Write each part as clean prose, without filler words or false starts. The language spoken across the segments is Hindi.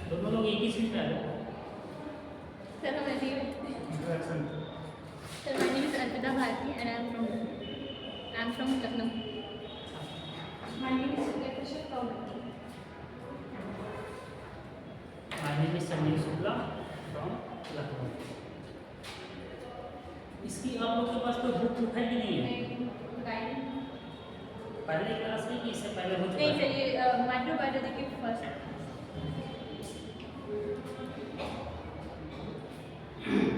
दोनों लोग एक ही सीट पे आ जाओ। सर हम ऐसे ही बैठते हैं। Sir my name is Arpita Bharti and I am from Lucknow. My name is Supriya from my name is Sandeep Shukla from Lucknow. इसकी आप लोग के पास कोई बुक है कि नहीं है? पहले क्लास में कि इससे पहले हो चुका नहीं है? सर, ये माइक्रोबायोलॉजी की first.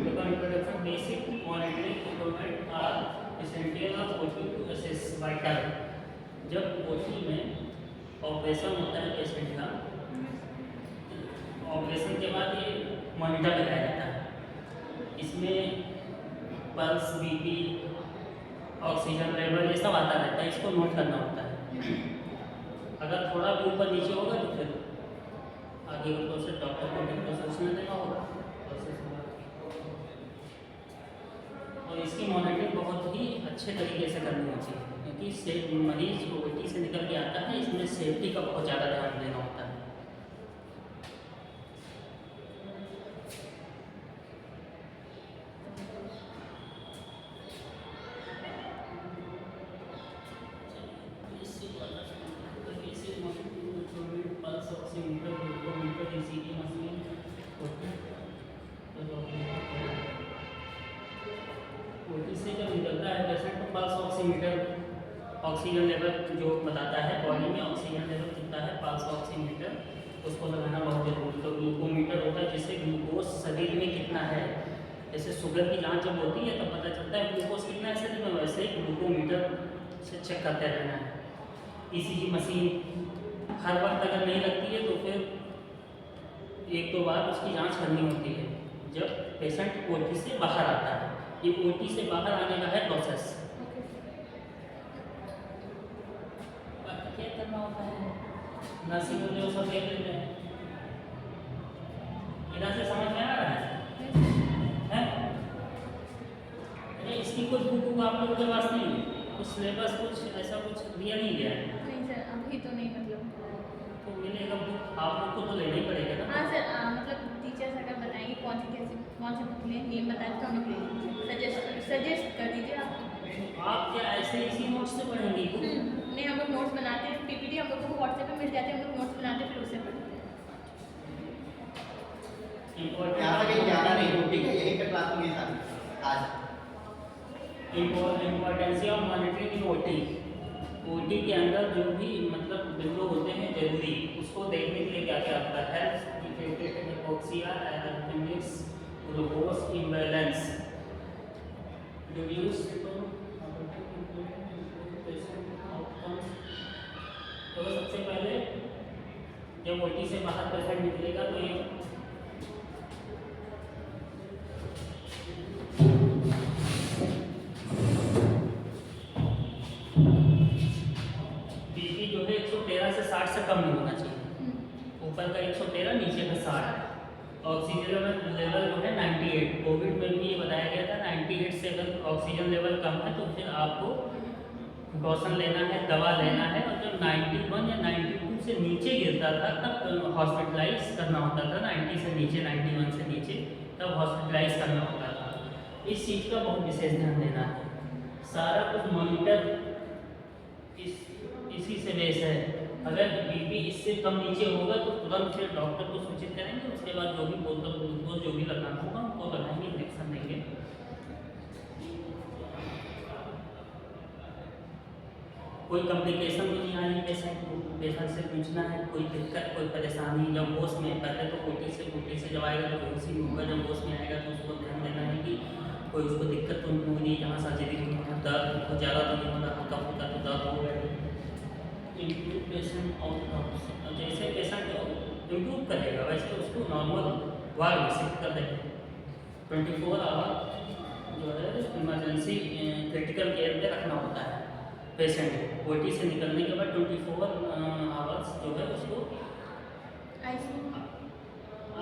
The introduction basic monitoring equipment are essential of OT to assess vital. जब OT में ऑपरेशन होता है पेशेंट का, ऑपरेशन के बाद ये मॉनिटर लगाया जाता है। इसमें पल्स, बीपी, ऑक्सीजन लेवल ये सब आता रहता है, इसको नोट करना होता है। अगर थोड़ा भी ऊपर नीचे होगा तो फिर आगे का प्रोसेस डॉक्टर को सूचना देना होगा। और इसकी मॉनिटरिंग बहुत ही अच्छे तरीके से करनी होती है, क्योंकि मरीज OT से निकल के आता है, इसमें सेफ्टी का बहुत ज़्यादा ध्यान देना होता है। इससे जब निकलता है पेशेंट को पल्स ऑक्सीमीटर, ऑक्सीजन लेवल जो बताता है बॉडी में ऑक्सीजन लेवल कितना है, पल्स ऑक्सीमीटर उसको लगाना बहुत जरूरी। तो ग्लूकोमीटर होता है जिससे ग्लूकोज शरीर में कितना है, जैसे शुगर की जांच जब होती है तब पता चलता है ग्लूकोज कितना है शरीर में, वैसे ग्लूकोमीटर से चेक करते रहना है। ECG मशीन हर वक्त अगर नहीं लगती है तो फिर एक दो बार उसकी जांच करनी होती है जब पेशेंट OT से बाहर आता है। ये OT से बाहर आने का है प्रोसेस। क्या करना होता है, नर्सिंग में जो सब देख लेते हैं, इधर से समझ में आ रहा है? अरे इसकी कुछ बुक आप लोगों के पास नहीं है, कुछ सिलेबस कुछ ऐसा कुछ दिया नहीं गया है? नहीं सर, अभी तो नहीं, मतलब तो मिलेगा बुक, आप लोग को तो लेना ही पड़ेगा ना। हाँ सर, मतलब टीचर्स अगर बताएंगे कौन सी बुक लें, नेम बताएं तो हमें ले लीजिए, सजेस्ट कर दीजिए आप क्या ऐसे इसी नोट्स से पढ़ेंगे? नहीं, हम लोग नोट्स बनाते हैं, PPT हम लोग को व्हाट्सएप पे मिल जाते हैं, हम लोग नोट्स बनाते हैं फिर उससे पढ़ते हैं। यहाँ तक ज़्यादा नहीं हो, ठीक है, यही का क्लास में आज importance of monitoring in OT के अंदर जो भी मतलब बिंदु होते हैं जरूरी, उसको देखने के लिए क्या क्या आता है? हिपोक्सिया, एनाटॉमिक्स, ग्लूकोज इम्बैलेंस, रिड्यूस तो सबसे पहले जब OT से बाहर पेशेंट निकलेगा तो ये बीपी जो है 113 से 60 से कम नहीं होना चाहिए, ऊपर का 113, नीचे का 60। ऑक्सीजन लेवल जो है 98, कोविड में भी ये बताया गया था 98 से अगर ऑक्सीजन लेवल कम है तो फिर आपको प्रिकॉशन लेना है, दवा लेना है। और जब 91 या 92 से नीचे गिरता था तब हॉस्पिटलाइज करना होता था, 90 से नीचे, 91 से नीचे तब हॉस्पिटलाइज करना होता था। इस चीज़ का बहुत विशेष ध्यान देना है। सारा कुछ मॉनिटर इसी से बेस है। अगर बीपी इससे कम नीचे होगा तो तुरंत फिर डॉक्टर को सूचित करेंगे, उसके बाद जो भी बोतल ग्लूकोज जो भी लगाना होगा उनको लगाएंगे, इंजेक्शन देंगे। कोई कॉम्प्लिकेशन तो नहीं आई पेशेंट से पूछना है, कोई दिक्कत, कोई परेशानी। जब होश में, पहले तो OT से जब आएगा तो होश ही होगा, जब होश में आएगा तो उसको ध्यान देना है कि कोई उसको दिक्कत तो नहीं होगी, जहाँ सर्जरी दर्द बहुत ज़्यादा तो नहीं होगा, हल्का फुल्का तो दर्द होगा। इम्प्रूव पेशेंट आउटकम्स, जैसे पेशेंट इम्प्रूव करेगा वैसे उसको नॉर्मल वार्ड में शिफ्ट कर देंगे। 24 आवर जो है इमरजेंसी क्रिटिकल केयर पे रखना होता है पेशेंट को। OT से निकलने के बाद 24 आवर्स जो है उसको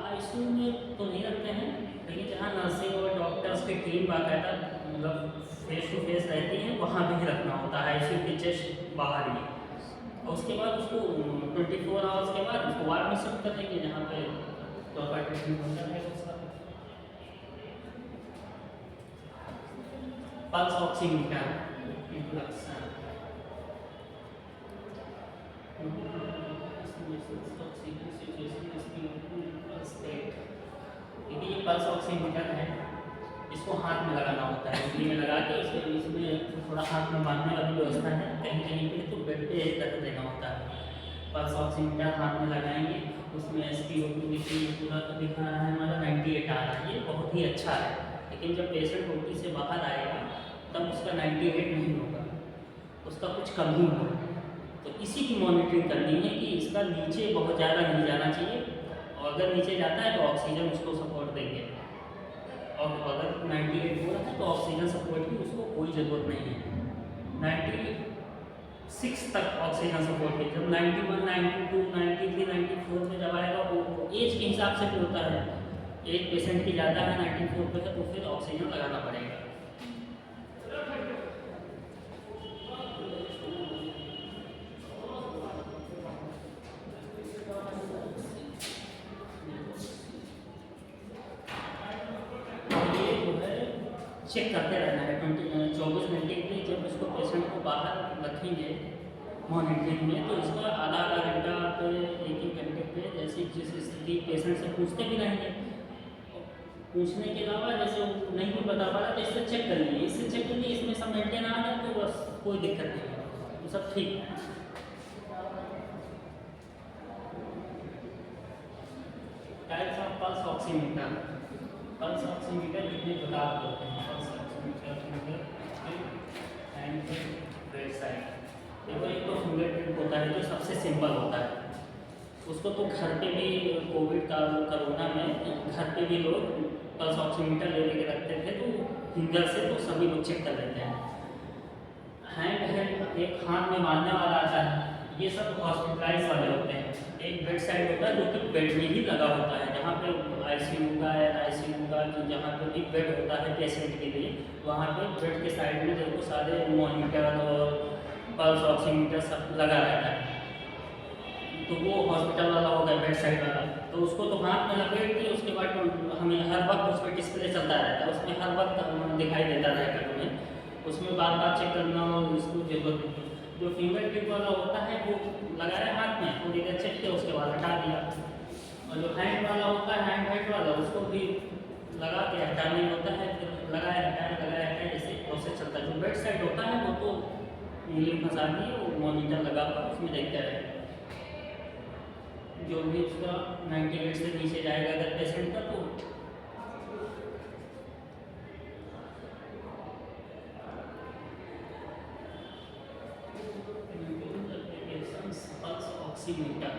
ICU में तो नहीं रखते हैं, लेकिन जहाँ नर्सिंग और डॉक्टर्स की टीम बाकायदा मतलब फेस टू फेस रहती है वहाँ भी रखना होता है, ICU के जस्ट बाहर ही। और उसके बाद उसको 24 आवर्स के बाद उसको वार्ड में शिफ्ट कर देंगे, जहाँ पे प्रॉपर ट्रीटमेंट होता है उसका। पल्स ऑक्सीमीटर इंट्रोडक्शन, देखिए ये पल्स ऑक्सीमीटर है, इसको हाथ में लगाना होता है, उंगली में लगा के इसमें थोड़ा हाथ में बांधने वाली व्यवस्था है, कहीं कहीं पे तो बेड पे एक रख देना होता है। पल्स ऑक्सीमीटर हाथ में लगाएंगे, उसमें SpO2 पूरा तो दिखा रहा है हमारा 98 आ रहा है, ये बहुत ही अच्छा है। लेकिन जब पेशेंट OT से बाहर आएगा तब उसका 98 नहीं होगा, उसका कुछ कम ही होगा। तो इसी की मॉनिटरिंग करनी है कि इसका नीचे बहुत ज़्यादा नहीं जाना चाहिए, और अगर नीचे जाता है तो ऑक्सीजन उसको सपोर्ट देंगे, और अगर 98 हो रहा है तो ऑक्सीजन सपोर्ट की उसको कोई ज़रूरत नहीं है। 96 तक ऑक्सीजन सपोर्ट की, जब 91, 92, 93, 94 में जब आएगा वो एज के हिसाब से भी होता है, एज पेशेंट की ज़्यादा है 94 पे है तो फिर ऑक्सीजन लगाना पड़ेगा। चेक करते रहना है 24 घंटे के लिए। जब उसको पेशेंट को बाहर रखेंगे मॉनिटरिंग में तो इसका आधा घंटा पे 1-1 घंटे पे जैसे जिस स्थिति पेशेंट से पूछते भी रहेंगे, पूछने के अलावा जैसे नहीं भी बता पा रहा तो इससे चेक कर लीजिए, इससे चेक करिए, इसमें सब मेंटेन आ रहा है तो बस कोई दिक्कत नहीं है, तो सब ठीक है। Types of pulse oximeter, pulse oximeter कितने प्रकार के होते हैं? Pulse oximeter and bed side. देखो एक तो फिंगर टिप होता है जो सबसे सिंपल होता है, उसको तो घर पे भी कोविड का कोरोना में घर पे भी लोग पल्स ऑक्सीमीटर ले लेके रखते थे, तो फिंगर से तो सभी लोग चेक कर लेते हैं। हैंड हेल्ड एक हाथ में बांधने वाला आता है, ये सब हॉस्पिटलाइज वाले होते हैं। एक बेड साइड होता है जो कि बेड में ही लगा होता है, जहाँ पे ICU का या ICU का जहाँ पे भी बेड होता है पेशेंट के लिए, वहाँ पे बेड के साइड में देखो सारे मॉनिटर और पल्स ऑक्सीमीटर सब लगा रहता है। तो वो हॉस्पिटल वाला होगा बेड साइड वाला, तो उसको तो हाथ में लपेट के उसके बाद हमें हर वक्त उस पर डिस्प्ले चलता रहता है, उसमें हर वक्त दिखाई देता रहेगा तुम्हें, उसमें बार बार चेक करना और इसको जरूरत नहीं। जो फिंगर टिप वाला होता है वो लगाया हाथ में, थोड़ी देर चेक किया उसके बाद हटा दिया, और जो हैंड वाला होता है हैंड हेड वाला उसको भी लगा के हटाना ही होता है, फिर लगाया हटाया जैसे प्रोसेस चलता है। जो बेड साइड होता है वो तो उंगली फंसा दिए वो मॉनिटर लगा कर उसमें देखते रहे, जो भी उसका 98 से नीचे जाएगा अगर पेशेंट का तो पल्स ऑक्सीमीटर।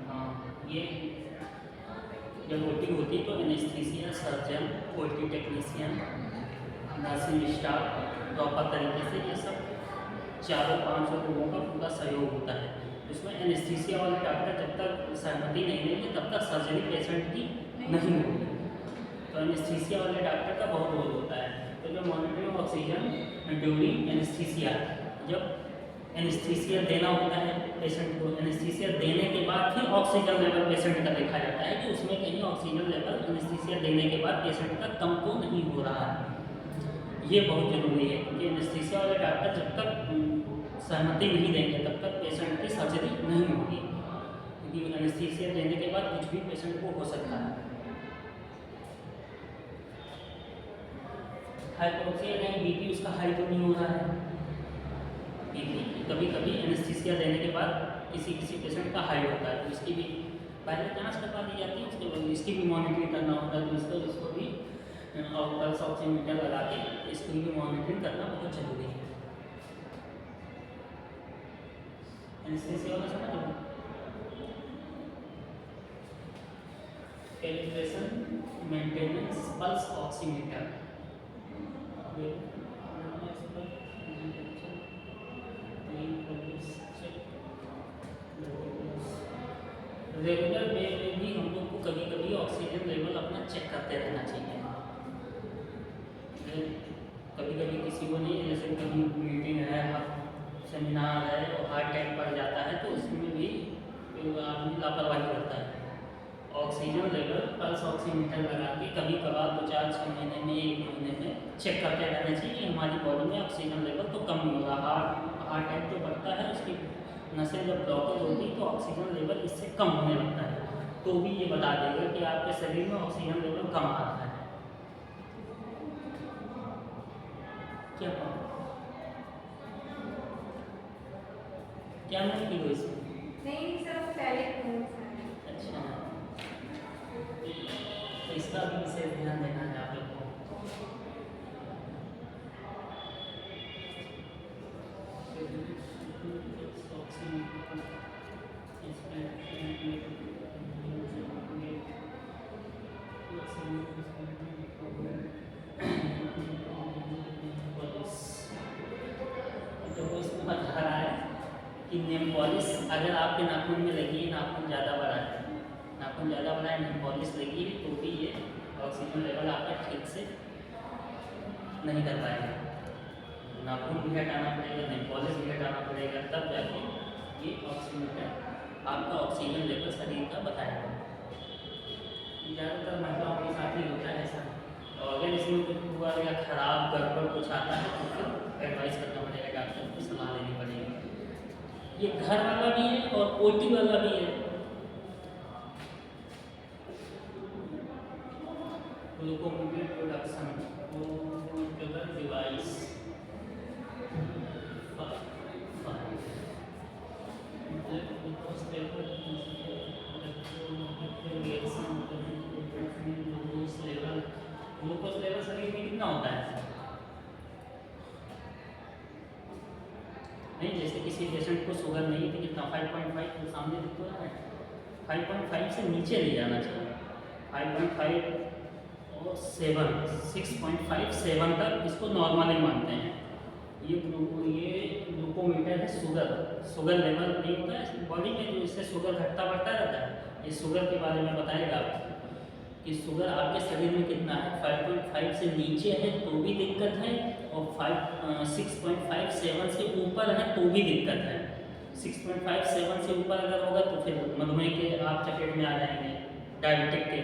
हाँ, ये जब OT होती तो anaesthesia surgeon, OT technician, nursing staff proper तरीके से ये सब 400-500 लोगों का पूरा सहयोग होता है। इसमें एनेस्थीसिया वाले डॉक्टर जब तक सहमति नहीं देंगे तब तक सर्जरी पेशेंट की नहीं होगी, तो एनेस्थीसिया वाले डॉक्टर का बहुत रोल होता है। तो जो मॉनिटरिंग ऑक्सीजन ड्यूरिंग एनेस्थीसिया, जब एनेस्थीसिया देना होता है पेशेंट को, एनेस्थीसिया देने के बाद फिर ऑक्सीजन लेवल पेशेंट का देखा जाता है कि उसमें कहीं ऑक्सीजन लेवल एनेस्थीसिया देने के बाद पेशेंट का कम तो नहीं हो रहा है। ये बहुत ज़रूरी है क्योंकि एनेस्थीसिया वाले डॉक्टर जब तक सहमति नहीं देंगे तब तक पेशेंट की सर्जरी नहीं होगी, क्योंकि एनेस्थीसिया देने के बाद कुछ भी पेशेंट को हो सकता है। हाइपोक्सिया कहीं BP उसका हाई तो नहीं हो रहा है, BP कभी कभी एनेस्थीसिया देने के बाद किसी पेशेंट का हाई होता है, तो इसकी भी पहले जांच करवा दी जाती है, उसके बाद इसकी भी मॉनिटरिंग करना होता है, तो इसको भी और पल्स ऑक्सीमीटर लगा के इसकी भी मॉनिटरिंग करना बहुत जरूरी है। एनेस्थीसिया वाला समझ लो। Calibration maintenance pulse oximeter, regular way में भी हम लोग को कभी कभी ऑक्सीजन लेवल अपना चेक करते रहना चाहिए। कभी कभी किसी को नहीं, जैसे कभी मीटिंग है सेमिनार है और हार्ट अटैक पड़ जाता है तो उसमें भी आदमी लापरवाही करता है। ऑक्सीजन लेवल पल्स ऑक्सीमीटर लगा के कभी कभार 2-4-6 महीने में 1 महीने में चेक करते रहना चाहिए कि हमारी बॉडी में ऑक्सीजन लेवल तो कम नहीं हो रहा। हार्ट अटैक जो बढ़ता है उसकी नसें जब ब्लॉकेज होती है तो ऑक्सीजन लेवल इससे कम होने लगता है, तो भी ये बता देगा कि आपके शरीर में ऑक्सीजन लेवल कम आ रहा है। क्या मैंने की इसमें? नहीं सर, पहले अच्छा, तो इसका भी विशेष ध्यान देना है आप लोग को। तो इसमें बता रहा है कि नेल पॉलिश अगर आपके नाखून में लगी है, नाखून ज़्यादा बड़ा है, नाखून ज़्यादा बड़ा है, नेल पॉलिश लगी है तो भी ये ऑक्सीजन लेवल आपका ठीक से नहीं कर पाएगा। नाखून भी हटाना पड़ेगा, नेल पॉलिश भी हटाना पड़ेगा, तब जाके ये ऑक्सीमीटर आपका ऑक्सीजन लेवल शरीर का बताएगा। ज़्यादातर महिलाओं के साथ ही होता है ऐसा, और अगर इसमें कुछ हुआ या खराब गड़बड़ कुछ आता है तो फिर एडवाइस करना पड़ेगा, डॉक्टर को सलाह लेनी पड़ेगी। ये घर वाला भी है और ओटी वाला भी है। Glucometer production device glucose level शरीर में कितना होता है? नहीं, जैसे किसी पेशेंट को शुगर नहीं थी, कितना 5.5 तो सामने दिख रहा है, 5.5 से नीचे नहीं जाना चाहिए। 5.5 और 7, 6.5 7 तक इसको नॉर्मली मानते हैं। ये ग्लूकोमीटर है शुगर लेवल नहीं होता है बॉडी में, जो इससे शुगर घटता बढ़ता रहता है। ये शुगर के बारे में बताएगा आपको कि शुगर आपके शरीर में कितना है। 5.5 से नीचे है तो भी दिक्कत है, और 6.5 7 से ऊपर है तो भी दिक्कत है। 6.5 7 से ऊपर अगर होगा तो फिर मधुमेह के आप चपेट में आ जाएंगे, डायबिटिक के,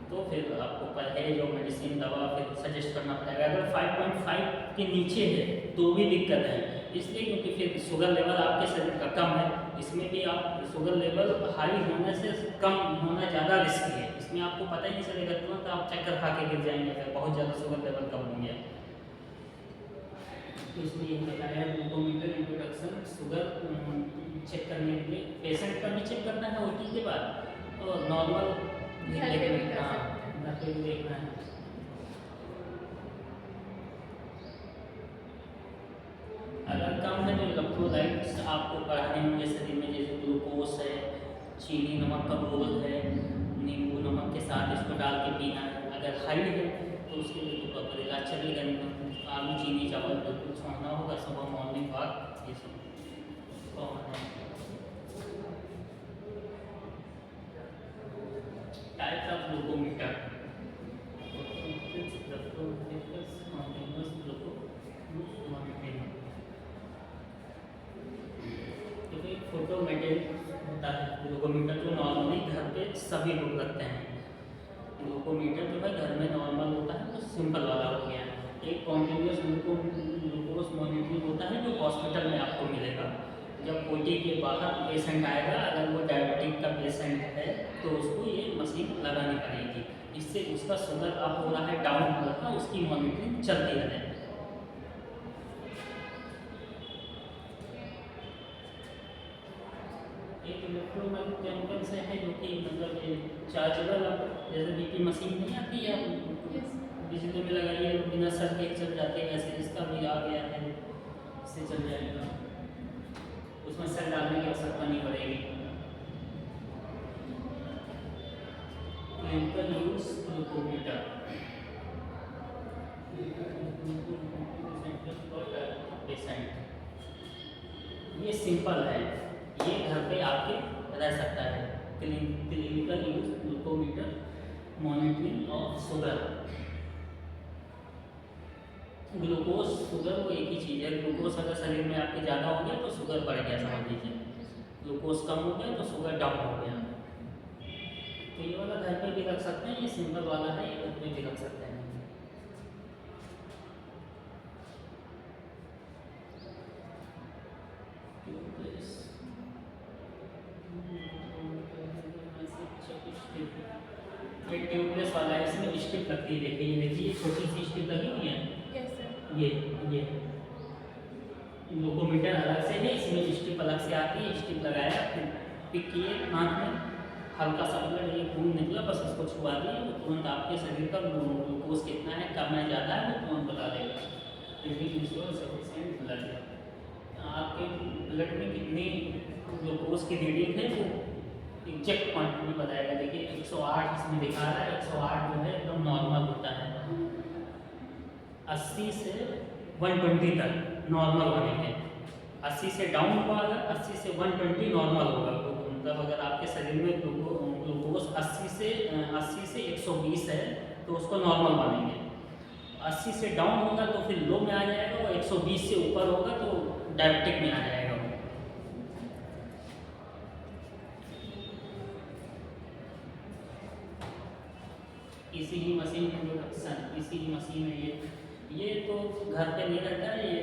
तो फिर आपको परहेज और मेडिसिन दवा फिर सजेस्ट करना पड़ेगा। अगर 5.5 के नीचे है तो भी दिक्कत है, इसलिए क्योंकि फिर शुगर लेवल आपके शरीर का कम है। इसमें भी आप शुगर लेवल हाई होने से कम होना ज़्यादा रिस्की है। इसमें आपको पता ही नहीं चलेगा, तुरंत आप चक्कर खा के गिर जाएंगे अगर बहुत ज़्यादा शुगर लेवल कम हो गया। तो इसलिए यही बताया ग्लूकोमीटर इंट्रोडक्शन शुगर चेक करने के लिए। पेशेंट का भी चेक करना है ओटी के बाद, और नॉर्मल घर पे भी देखना है। अगर कम है तो इलेक्ट्रोलाइट्स आपको बढ़ाने होंगे शरीर में, जैसे ग्लूकोज है, चीनी नमक का घोल है, नींबू नमक के साथ इसको डाल के पीना है। अगर हाई है तो उसके लिए तो करेगा चलेगा नहीं, आलू चीनी चावल बिल्कुल छोड़ना होगा। सुबह मॉर्निंग वॉक ये सब कॉमन है। टाइप्स ऑफ ग्लूकोमीटर, फोटोमेट्रिक होता है ग्लूकोमीटर, जो नॉर्मली घर पे सभी लोग रखते हैं। ग्लूकोमीटर जो है घर में नॉर्मल होता है, तो सिंपल वाला हो गया। एक कॉन्टिन्यूस ग्लूकोज मॉनिटरिंग होता है जो हॉस्पिटल में आपको मिलेगा। जब ओटी के बाहर पेशेंट आएगा, अगर वो डायबिटिक का पेशेंट है तो उसको ये मशीन लगानी पड़ेगी। इससे उसका शुगर अप हो रहा है डाउन हो रहा है, उसकी मॉनिटरिंग चलती रहे। एक इलेक्ट्रोकेमिकल से है जो कि मतलब ये चार्जेबल, जैसे बीपी मशीन नहीं आती है, बिजली में लगाइए बिना सर के चल जाते हैं, ऐसे इसका भी आ गया है, इससे चल जाएगा, उसमें सर डालने की आवश्यकता नहीं पड़ेगी। क्लिनिकल यूज ग्लूकोमीटर, पेशेंट, ये सिंपल है, ये घर पे आपके रह सकता है। Clinical use glucometer monitoring of sugar. Glucose sugar वो एक ही चीज़ चीज़ है। ग्लूकोज अगर शरीर में आपके ज़्यादा हो गया तो शुगर बढ़ गया समझ लीजिए, ग्लूकोज कम हो गया तो शुगर डाउन हो गया। तो ये वाला घर पे भी रख सकते हैं, ये सिंपल वाला है, ये घर पे भी रख सकते हैं। ये ट्यूबलेस वाला है, इसमें स्ट्रिप लगती है, देखिए ये देखिए छोटी सी स्ट्रिप लगी हुई है। Yes sir. ये ग्लूकोमीटर अलग से है, इसमें स्ट्रिप अलग से आती है। स्ट्रिप लगाया, फिर पिक किए हाथ में, हल्का सा ब्लड ये खून निकला, बस उसको छुआ दिए, वो तुरंत आपके शरीर का ग्लूकोज कितना है, कम है, ज़्यादा है, वो तुरंत बता देगा। ब्लड आपके ब्लड में कितनी ग्लूकोज की रीडिंग है वो एग्जैक्ट क्वांटिटी बताएगा। देखिए 108 इसमें दिखा रहा है, 108 जो है एकदम नॉर्मल होता है। 80 से 120 तक नॉर्मल बनेंगे। 80 से डाउन हुआ, अगर 80 से 120 नॉर्मल होगा। मतलब अगर आपके शरीर में ग्लूकोज 80 से 120 है तो उसको नॉर्मल मानेंगे। 80 से डाउन होगा तो फिर लो में आ जाएगा, और 120 से ऊपर होगा तो डायबिटिक में आ जाएगा। ECG machine introduction, ECG machine है ये तो घर पे नहीं रहता है, ये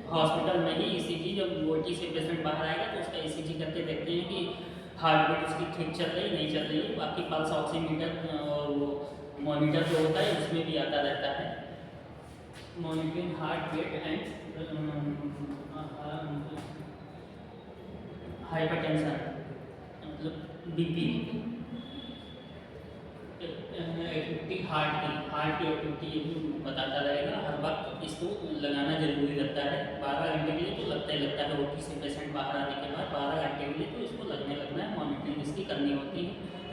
हॉस्पिटल में ही ईसीजी, जब ओटी से पेशेंट बाहर आएगा तो उसका ईसीजी करके देखते हैं कि हार्ट बीट उसकी ठीक चल रही नहीं चल रही है। बाकी पल्स ऑक्सीमीटर और वो मॉनिटर जो होता है उसमें भी आता रहता है, monitoring heart beat and hypertension मतलब बीपी, एक्टिविटी हार्ट की एक्टिविटी ये भी बताता रहेगा हर वक्त। इसको लगाना जरूरी रहता है 12 घंटे के लिए, तो लगता ही लगता है। ओटी से पेशेंट बाहर आने के बाद 12 घंटे के लिए तो इसको लगना है। मॉनिटरिंग इसकी करनी होती है,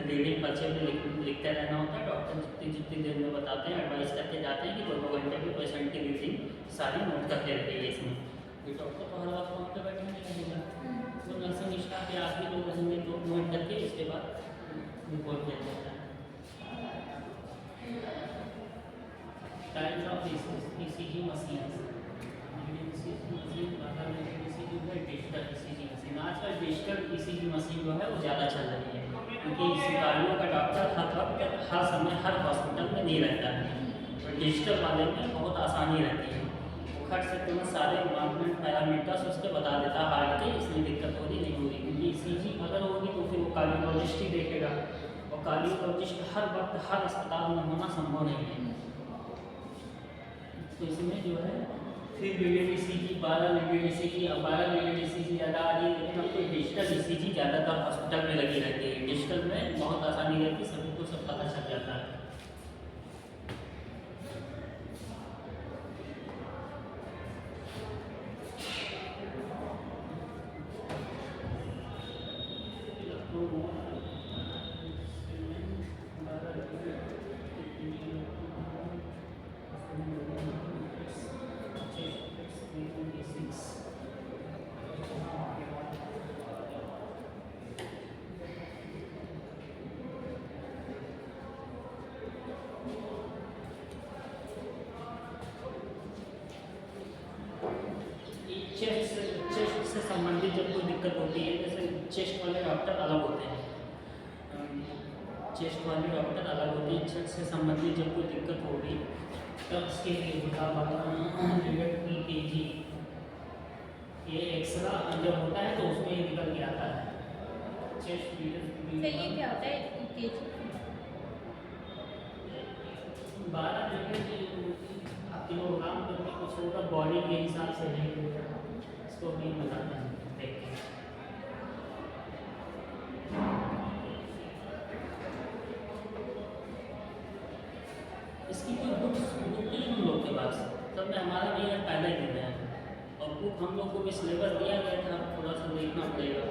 रीडिंग पर्चे पे लिखते रहना होता है। डॉक्टर जितनी देर में बताते हैं, एडवाइस करके जाते हैं कि 2-2 घंटे में पेशेंट की रीडिंग सारी नोट करते रहिए। इसमें ये डॉक्टर तो हर वक्त वहाँ पर बैठे नहीं रहेगा, तो नर्सिंग स्टाफ या आप भी लोग रहेंगे तो नोट करके उसके बाद रिपोर्ट दे देता है। Types of ECG machine, digital ECG machine. आजकल डिजिटल ईसीजी मशीन जो है वो ज़्यादा चल रही है, क्योंकि शिकारियों का डॉक्टर हर वक्त हर समय हर हॉस्पिटल में नहीं रहता है। तो डिजिटल वाले में बहुत आसानी रहती है, वो खट से तुम्हें सारे मापदंड पैरामीटर्स उसके बता देता है हार्ट के, इसमें दिक्कत हो रही नहीं हो रही। क्योंकि ईसीजी अगर होगी तो फिर वो कार्डियोलॉजिस्ट ही देखेगा, और कार्डियोलॉजिस्ट हर वक्त हर अस्पताल में होना संभव नहीं है। तो इसमें जो है फिर लीडेड ईसीजी, 12 लीडेड ईसीजी, अब 12 लीडेड ईसीजी ज़्यादा आ रही है, लेकिन अब तो डिजिटल ईसीजी ज़्यादातर हॉस्पिटल में लगी रहती है। डिजिटल में बहुत आसानी रहती है, सभी को सब पता चल जाता है। चेस्ट से संबंधित जब कोई दिक्कत होती है, जैसे चेस्ट वाले डॉक्टर अलग होते हैं, चेस्ट वाले डॉक्टर अलग होते हैं। चेस्ट से संबंधित जब कोई दिक्कत होगी तब उसके लिए EKG, ये एक्सरा जब होता है तो उसमें निकल के आता है चेस्ट। सर ये क्या होता है EKG? 12 जगह किलोग्राम करके कुछ होगा, बॉडी के हिसाब से नहीं होगा, इसको नहीं बताते हैं। देखिए इसकी कोई बुक नहीं हम लोग के पास, तब में हमारा नहीं है, पहले ही दिन है। और बुक हम लोग को भी सिलेबस दिया गया था, थोड़ा सा देखना पड़ेगा।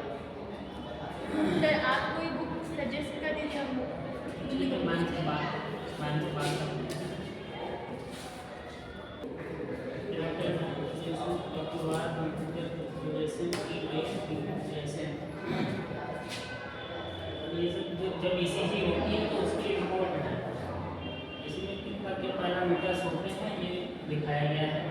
सर आप कोई बुक सजेस्ट कर दीजिए हम लोग। ठीक है, मैम से बात करते हैं। ये जब ECG होती है तो उसकी रिपोर्ट है, इसमें किन तरह के पैरामीटर्स होते हैं ये दिखाया गया है।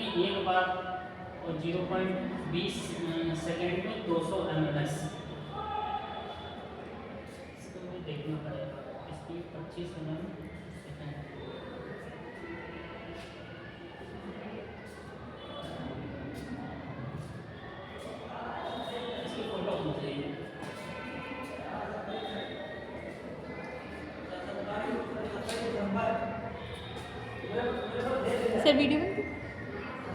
में एक बार और 0.20 सेकेंड में 200 mls। इसको भी देखना पड़ेगा। Speed 25 mm second. इसकी फोटो मुझे सर वीडियो में